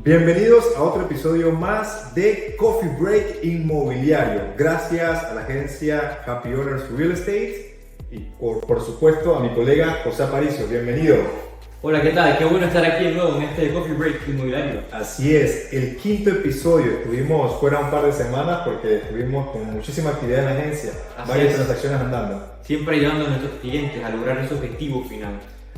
Bienvenidos a otro episodio más de Coffee Break Inmobiliario. Gracias a la agencia Happy Owners Real Estate y por supuesto a mi colega José Aparicio. Bienvenido. Hola, ¿qué tal? Qué bueno estar aquí de nuevo en este Coffee Break Inmobiliario. Así es, el quinto episodio. Estuvimos fuera un par de semanas porque estuvimos con muchísima actividad en la agencia, varias transacciones andando. Siempre ayudando a nuestros clientes a lograr ese objetivo final.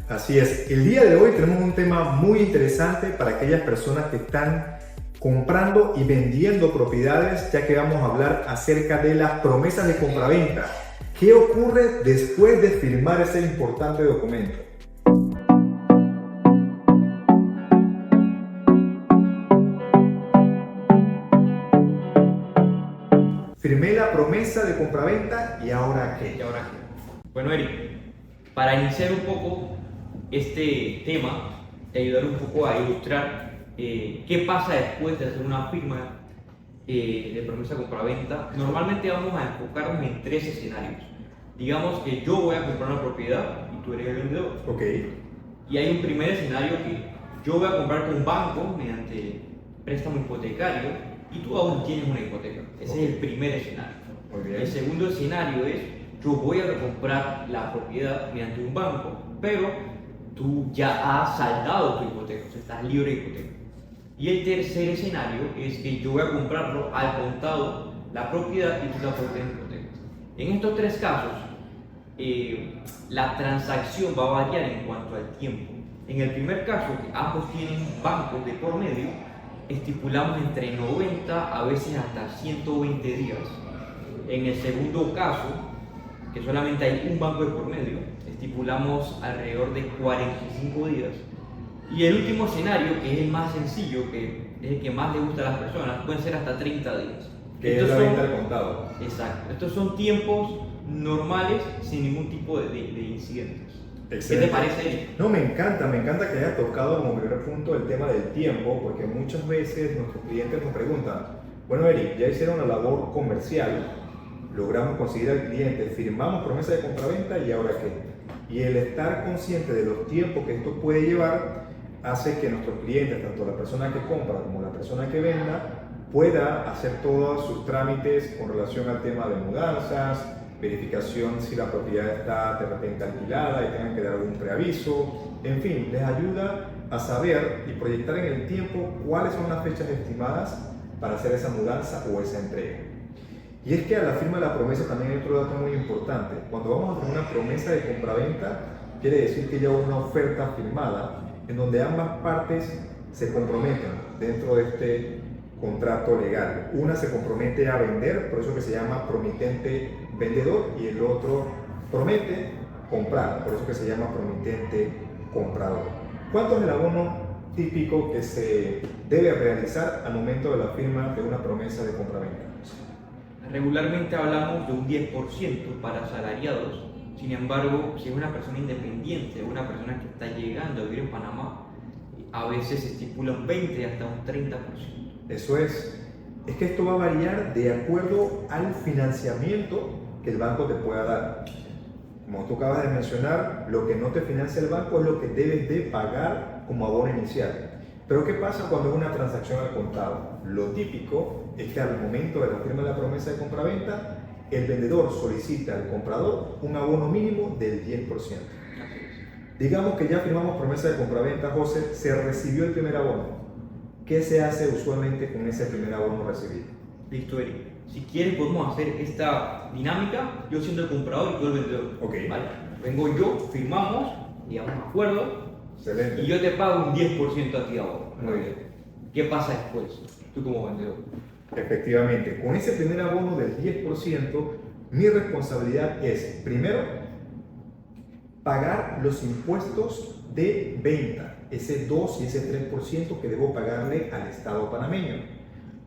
Así es, el día de hoy tenemos un tema muy interesante para aquellas personas que están comprando y vendiendo propiedades, ya que vamos a hablar acerca de las promesas de compraventa. ¿Qué ocurre después de firmar ese importante documento? Firmé la promesa de compraventa y ¿ahora qué? Bueno, Eric, para iniciar un poco este tema, te ayudaré un poco a ilustrar qué pasa después de hacer una firma de promesa de compraventa. Normalmente vamos a enfocarnos en tres escenarios. Digamos que yo voy a comprar una propiedad y tú eres el vendedor. Ok. Y hay un primer escenario que yo voy a comprar con un banco mediante préstamo hipotecario y tú aún tienes una hipoteca. Ese es el primer escenario. Muy bien. El segundo escenario es yo voy a recomprar la propiedad mediante un banco, pero tú ya has saldado tu hipoteca, o sea, estás libre de hipoteca. Y el tercer escenario es que yo voy a comprarlo al contado la propiedad y tú la puedes tener en hipoteca. En estos tres casos, la transacción va a variar en cuanto al tiempo. En el primer caso, que ambos tienen bancos de por medio, estipulamos entre 90 a veces hasta 120 días. En el segundo caso, que solamente hay un banco de por medio, estipulamos alrededor de 45 días. Y el último escenario, que es el más sencillo, que es el que más le gusta a las personas, pueden ser hasta 30 días. Que es la venta al contado. Exacto. Estos son tiempos normales sin ningún tipo de incidentes. Excelente. ¿Qué te parece, Eric? No, me encanta que haya tocado como primer punto el tema del tiempo, porque muchas veces nuestros clientes nos preguntan, bueno, Eric, ya hicieron la labor comercial, logramos conseguir al cliente, firmamos promesa de compraventa y ¿ahora qué? Y el estar consciente de los tiempos que esto puede llevar hace que nuestros clientes, tanto la persona que compra como la persona que venda, pueda hacer todos sus trámites con relación al tema de mudanzas, verificación si la propiedad está de repente alquilada y tengan que dar algún preaviso, en fin, les ayuda a saber y proyectar en el tiempo cuáles son las fechas estimadas para hacer esa mudanza o esa entrega. Y es que a la firma de la promesa también hay otro dato muy importante. Cuando vamos a tener una promesa de compraventa, quiere decir que ya hubo una oferta firmada en donde ambas partes se comprometen dentro de este contrato legal. Una se compromete a vender, por eso que se llama promitente vendedor, y el otro promete comprar, por eso que se llama promitente comprador. ¿Cuánto es el abono típico que se debe realizar al momento de la firma de una promesa de compraventa? Regularmente hablamos de un 10% para asalariados. Sin embargo, si es una persona independiente, una persona que está llegando a vivir en Panamá, a veces se estipula un 20 hasta un 30%. Eso es que esto va a variar de acuerdo al financiamiento que el banco te pueda dar. Como tú acabas de mencionar, lo que no te financia el banco es lo que debes de pagar como abono inicial. Pero ¿qué pasa cuando es una transacción al contado? Lo típico es que al momento de la firma de la promesa de compraventa, el vendedor solicita al comprador un abono mínimo del 10%. Digamos que ya firmamos promesa de compraventa, José, se recibió el primer abono. ¿Qué se hace usualmente con ese primer abono recibido? Listo, Eric. Si quieres podemos hacer esta dinámica, yo siendo el comprador y tú el vendedor. Ok. ¿Vale? Vengo yo, firmamos, llegamos a un acuerdo. Excelente. Y yo te pago un 10% a ti ahora. Muy bien. ¿Qué pasa después? Tú como vendedor. Efectivamente, con ese primer abono del 10%, mi responsabilidad es, primero, pagar los impuestos de venta, ese 2 y ese 3% que debo pagarle al Estado panameño.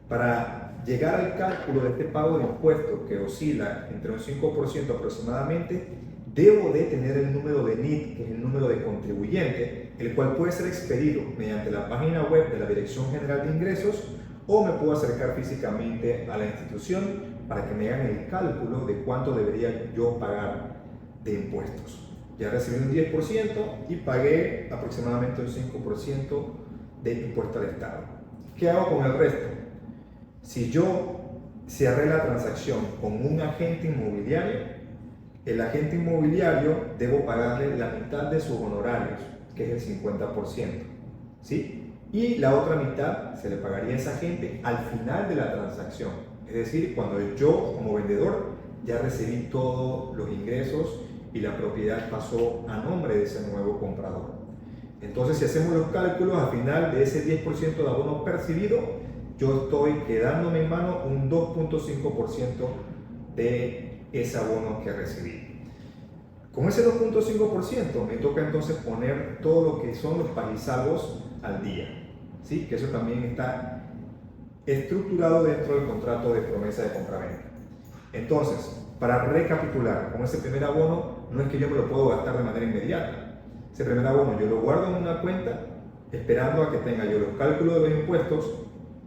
Para llegar al cálculo de este pago de impuestos, que oscila entre un 5% aproximadamente, debo de tener el número de NIT, que es el número de contribuyente, el cual puede ser expedido mediante la página web de la Dirección General de Ingresos o me puedo acercar físicamente a la institución para que me hagan el cálculo de cuánto debería yo pagar de impuestos. Ya recibí un 10% y pagué aproximadamente un 5% de impuesto al Estado. ¿Qué hago con el resto? Si yo cerré la transacción con un agente inmobiliario, el agente inmobiliario debo pagarle la mitad de sus honorarios, que es el 50%, ¿sí? Y la otra mitad se le pagaría a esa agente al final de la transacción, es decir, cuando yo como vendedor ya recibí todos los ingresos y la propiedad pasó a nombre de ese nuevo comprador. Entonces, si hacemos los cálculos, al final de ese 10% de abono percibido, yo estoy quedándome en mano un 2.5% de ese abono que recibí. Con ese 2.5% me toca entonces poner todo lo que son los pagisalvos al día, ¿sí? Que eso también está estructurado dentro del contrato de promesa de compraventa. Entonces, para recapitular, con ese primer abono no es que yo me lo puedo gastar de manera inmediata. Ese primer abono yo lo guardo en una cuenta esperando a que tenga yo los cálculos de los impuestos,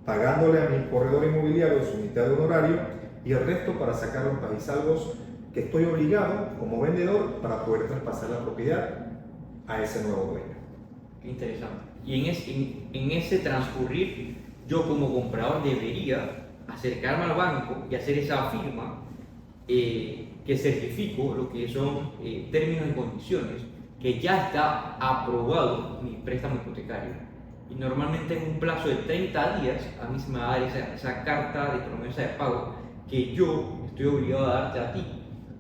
pagándole a mi corredor inmobiliario su mitad de honorario y el resto para sacar los pagisalvos que estoy obligado como vendedor para poder traspasar la propiedad a ese nuevo dueño. Qué interesante. Y en ese transcurrir, yo como comprador debería acercarme al banco y hacer esa firma que certifico lo que son términos y condiciones, que ya está aprobado mi préstamo hipotecario. Y normalmente en un plazo de 30 días a mí se me va a dar esa carta de promesa de pago que yo estoy obligado a darte a ti,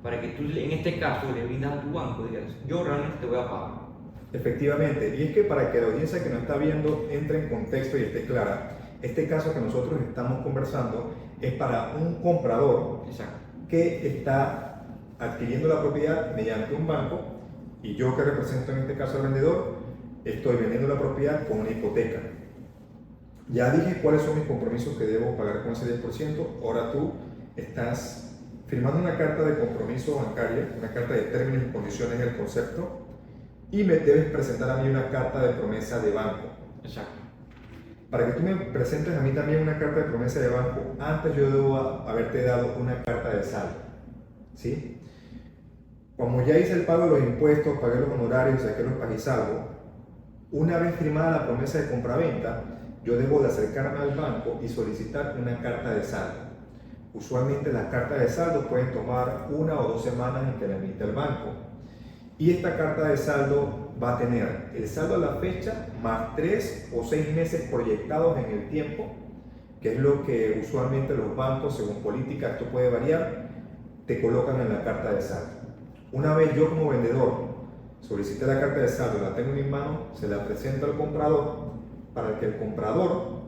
para que tú en este caso le brindas a tu banco y digas, yo realmente te voy a pagar. Efectivamente, y es que para que la audiencia que nos está viendo entre en contexto y esté clara, este caso que nosotros estamos conversando es para un comprador Exacto. que está adquiriendo la propiedad mediante un banco y yo que represento en este caso al vendedor, estoy vendiendo la propiedad con una hipoteca. Ya dije cuáles son mis compromisos que debo pagar con ese 10%, ahora tú estás firmando una carta de compromiso bancaria, una carta de términos y condiciones del concepto, y me debes presentar a mí una carta de promesa de banco. Exacto. Para que tú me presentes a mí también una carta de promesa de banco, antes yo debo haberte dado una carta de saldo, ¿sí? Como ya hice el pago de los impuestos, pagué los honorarios, saqué los pagisalvos, una vez firmada la promesa de compraventa, yo debo de acercarme al banco y solicitar una carta de saldo. Usualmente las cartas de saldo pueden tomar 1 o 2 semanas en que la emite el banco. Y esta carta de saldo va a tener el saldo a la fecha más 3 o 6 meses proyectados en el tiempo, que es lo que usualmente los bancos, según política, esto puede variar, te colocan en la carta de saldo. Una vez yo como vendedor solicité la carta de saldo, la tengo en mi mano, se la presento al comprador para que el comprador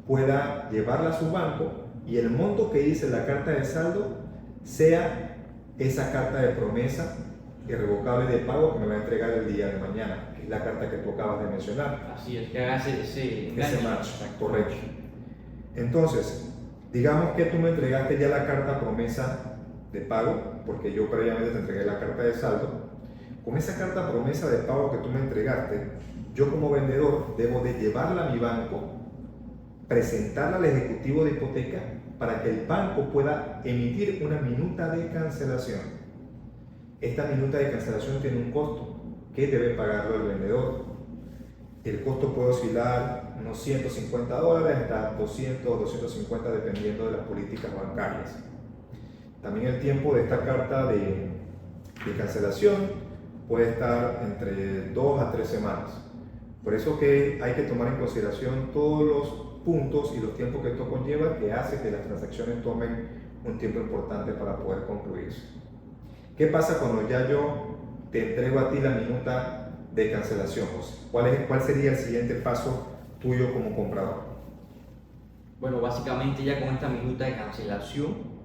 pueda llevarla a su banco y el monto que dice la carta de saldo sea esa carta de promesa irrevocable de pago que me va a entregar el día de mañana, que es la carta que tú acabas de mencionar. Así es, que hagas ese match, correcto. Entonces, digamos que tú me entregaste ya la carta promesa de pago, porque yo previamente te entregué la carta de saldo. Con esa carta promesa de pago que tú me entregaste, yo como vendedor debo de llevarla a mi banco, presentarla al ejecutivo de hipoteca para que el banco pueda emitir una minuta de cancelación. Esta minuta de cancelación tiene un costo que debe pagarlo el vendedor. El costo puede oscilar unos $150 hasta 200 o 250 dependiendo de las políticas bancarias. También el tiempo de esta carta de cancelación puede estar entre 2 a 3 semanas. Por eso que hay que tomar en consideración todos los puntos y los tiempos que esto conlleva, que hace que las transacciones tomen un tiempo importante para poder concluirse. ¿Qué pasa cuando ya yo te entrego a ti la minuta de cancelación, José? ¿Cuál sería el siguiente paso tuyo como comprador? Bueno, básicamente ya con esta minuta de cancelación,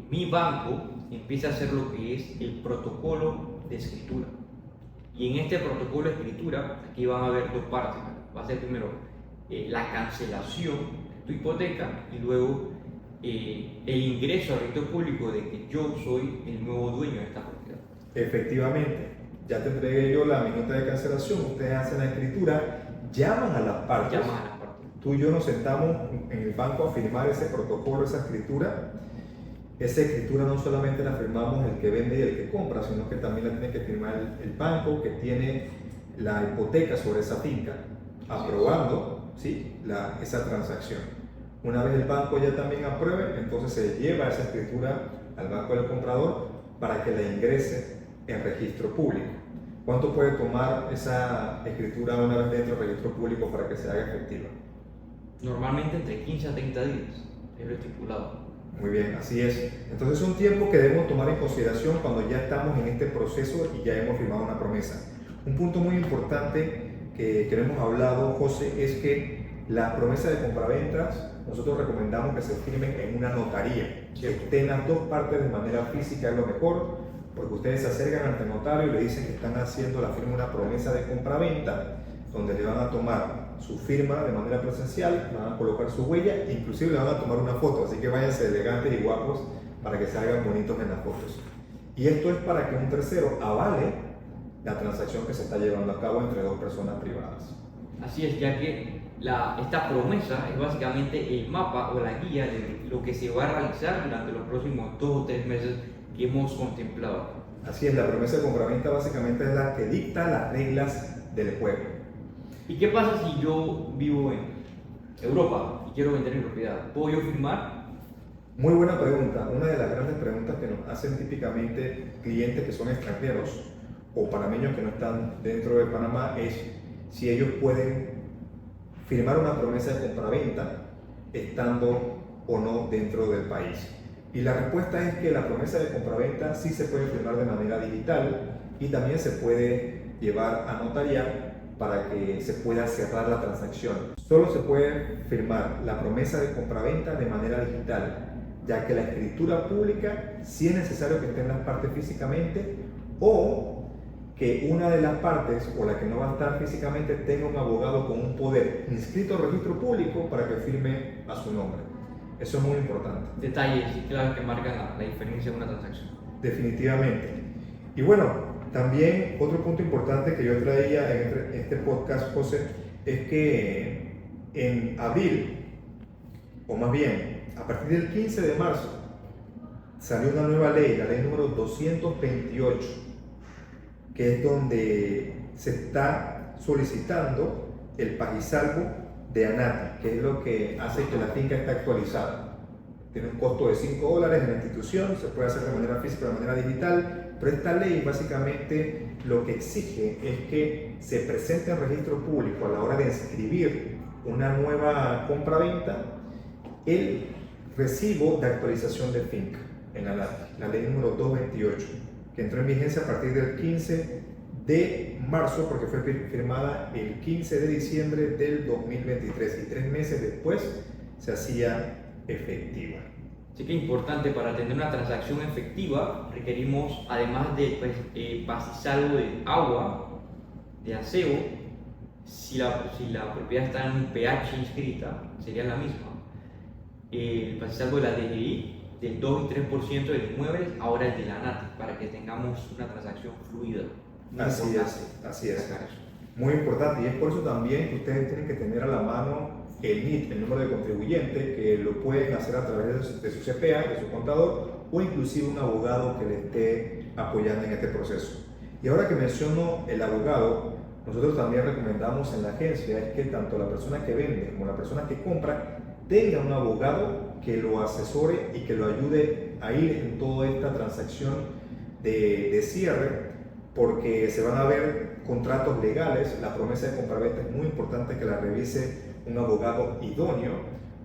mi banco empieza a hacer lo que es el protocolo de escritura. Y en este protocolo de escritura, aquí van a haber 2 partes. Va a ser primero la cancelación de tu hipoteca y luego el ingreso al registro público de que yo soy el nuevo dueño de esta propiedad. Efectivamente, ya te entregué yo la minuta de cancelación, ustedes hacen la escritura, llaman a las partes. Tú y yo nos sentamos en el banco a firmar ese protocolo, esa escritura. Esa escritura no solamente la firmamos el que vende y el que compra, sino que también la tiene que firmar el banco que tiene la hipoteca sobre esa finca, aprobando ¿sí? Esa transacción. Una vez el banco ya también apruebe, entonces se lleva esa escritura al banco del comprador para que la ingrese en registro público. ¿Cuánto puede tomar esa escritura una vez dentro del registro público para que se haga efectiva? Normalmente entre 15 a 30 días, es lo estipulado. Muy bien, así es. Entonces es un tiempo que debemos tomar en consideración cuando ya estamos en este proceso y ya hemos firmado una promesa. Un punto muy importante que hemos hablado, José, es que las promesas de compraventas nosotros recomendamos que se firmen en una notaría. Que estén las dos partes de manera física es lo mejor, porque ustedes se acercan ante el notario y le dicen que están haciendo la firma de una promesa de compraventa, donde le van a tomar su firma de manera presencial, van a colocar su huella, inclusive le van a tomar una foto, así que váyanse elegantes y guapos para que se hagan bonitos en las fotos. Y esto es para que un tercero avale la transacción que se está llevando a cabo entre dos personas privadas. Así es, ya que esta promesa es básicamente el mapa o la guía de lo que se va a realizar durante los próximos 2 o 3 meses que hemos contemplado. Así es, la promesa de compraventa básicamente es la que dicta las reglas del juego. ¿Y qué pasa si yo vivo en Europa y quiero vender mi propiedad? ¿Puedo yo firmar? Muy buena pregunta. Una de las grandes preguntas que nos hacen típicamente clientes que son extranjeros o panameños que no están dentro de Panamá es si ellos pueden firmar una promesa de compraventa estando o no dentro del país. Y la respuesta es que la promesa de compraventa sí se puede firmar de manera digital y también se puede llevar a notariar para que se pueda cerrar la transacción. Solo se puede firmar la promesa de compraventa de manera digital, ya que la escritura pública sí es necesario que estén las partes físicamente o que una de las partes o la que no va a estar físicamente tenga un abogado con un poder inscrito al registro público para que firme a su nombre. Eso es muy importante. Detalles y claves que marcan la diferencia de una transacción. Definitivamente. Y bueno, también otro punto importante que yo traía en este podcast, José, es que en abril, o más bien, a partir del 15 de marzo, salió una nueva ley, la ley número 228, que es donde se está solicitando el pagisalvo de ANATI, que es lo que hace que la finca esté actualizada. Tiene un costo de $5 en la institución, se puede hacer de manera física o de manera digital, pero esta ley básicamente lo que exige es que se presente en registro público a la hora de inscribir una nueva compraventa el recibo de actualización de finca en la ley número 228, que entró en vigencia a partir del 15 de marzo, porque fue firmada el 15 de diciembre del 2023 y 3 meses después se hacía efectiva. Así que importante, para tener una transacción efectiva requerimos, además de pastisalvo de agua, de aseo, si la propiedad está en un pH inscrita, sería la misma. El pastisalvo de la DGI del 2 y 3% de los inmuebles, ahora el de la ANATI, para que tengamos una transacción fluida. Así es. Muy importante, y es por eso también que ustedes tienen que tener a la mano el NIT, el número de contribuyente, que lo pueden hacer a través de su CPA, de su contador, o inclusive un abogado que le esté apoyando en este proceso. Y ahora que menciono el abogado, nosotros también recomendamos en la agencia es que tanto la persona que vende como la persona que compra tenga un abogado que lo asesore y que lo ayude a ir en toda esta transacción de cierre, porque se van a ver contratos legales. La promesa de compraventa es muy importante que la revise un abogado idóneo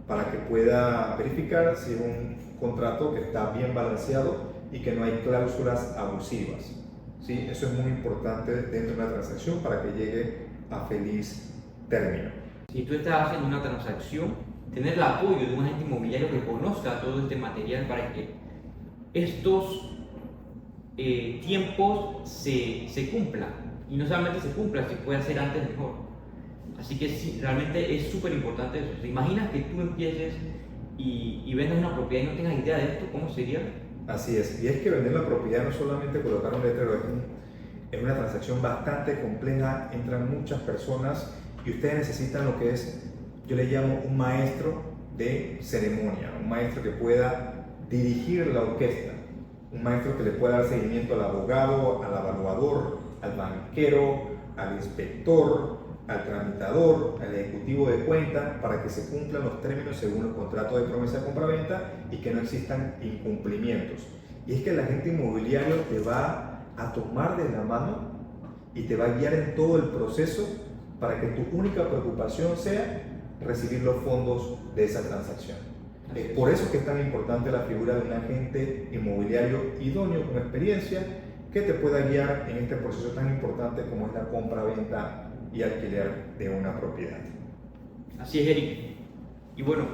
para que pueda verificar si es un contrato que está bien balanceado y que no hay cláusulas abusivas. ¿Sí? Eso es muy importante dentro de una transacción para que llegue a feliz término. Si tú estás haciendo una transacción, tener el apoyo de un agente inmobiliario que conozca todo este material para que estos tiempos se cumplan, y no solamente se cumplan, si puede hacer antes mejor. Así que sí, realmente es súper importante eso. ¿Te imaginas que tú empieces y vendas una propiedad y no tengas idea de esto? ¿Cómo sería? Así es, y es que vender la propiedad no es solamente colocar un letrero, es una transacción bastante compleja, entran muchas personas y ustedes necesitan lo que es, yo le llamo un maestro de ceremonia, un maestro que pueda dirigir la orquesta, un maestro que le pueda dar seguimiento al abogado, al evaluador, al banquero, al inspector, al tramitador, al ejecutivo de cuenta, para que se cumplan los términos según los contratos de promesa de compraventa y que no existan incumplimientos. Y es que el agente inmobiliario te va a tomar de la mano y te va a guiar en todo el proceso para que tu única preocupación sea recibir los fondos de esa transacción. Es por eso que es tan importante la figura de un agente inmobiliario idóneo con experiencia que te pueda guiar en este proceso tan importante como es la compra-venta y alquiler de una propiedad. Así es, Eric. Y bueno,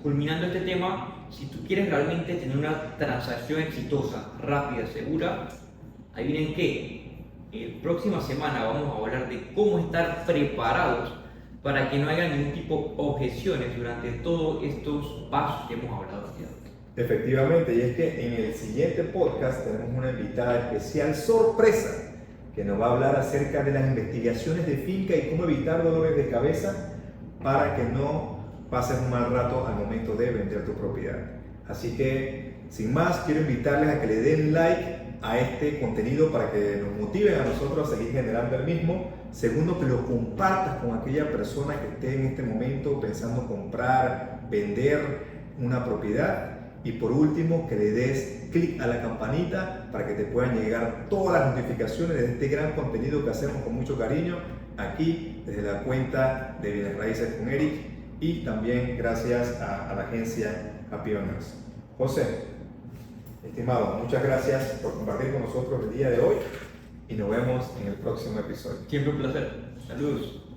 culminando este tema, si tú quieres realmente tener una transacción exitosa, rápida, segura, adivinen qué, próxima semana vamos a hablar de cómo estar preparados para que no haya ningún tipo de objeciones durante todos estos pasos que hemos hablado aquí. Efectivamente, y es que en el siguiente podcast tenemos una invitada especial sorpresa que nos va a hablar acerca de las investigaciones de finca y cómo evitar dolores de cabeza para que no pases un mal rato al momento de vender tu propiedad. Así que, sin más, quiero invitarles a que le den like a este contenido para que nos motiven a nosotros a seguir generando el mismo. Segundo, que lo compartas con aquella persona que esté en este momento pensando comprar, vender una propiedad. Y por último, que le des clic a la campanita para que te puedan llegar todas las notificaciones de este gran contenido que hacemos con mucho cariño aquí desde la cuenta de Bienes Raíces con Eric y también gracias a la agencia Happy Owners. José, estimado, muchas gracias por compartir con nosotros el día de hoy y nos vemos en el próximo episodio. Siempre un placer. Saludos.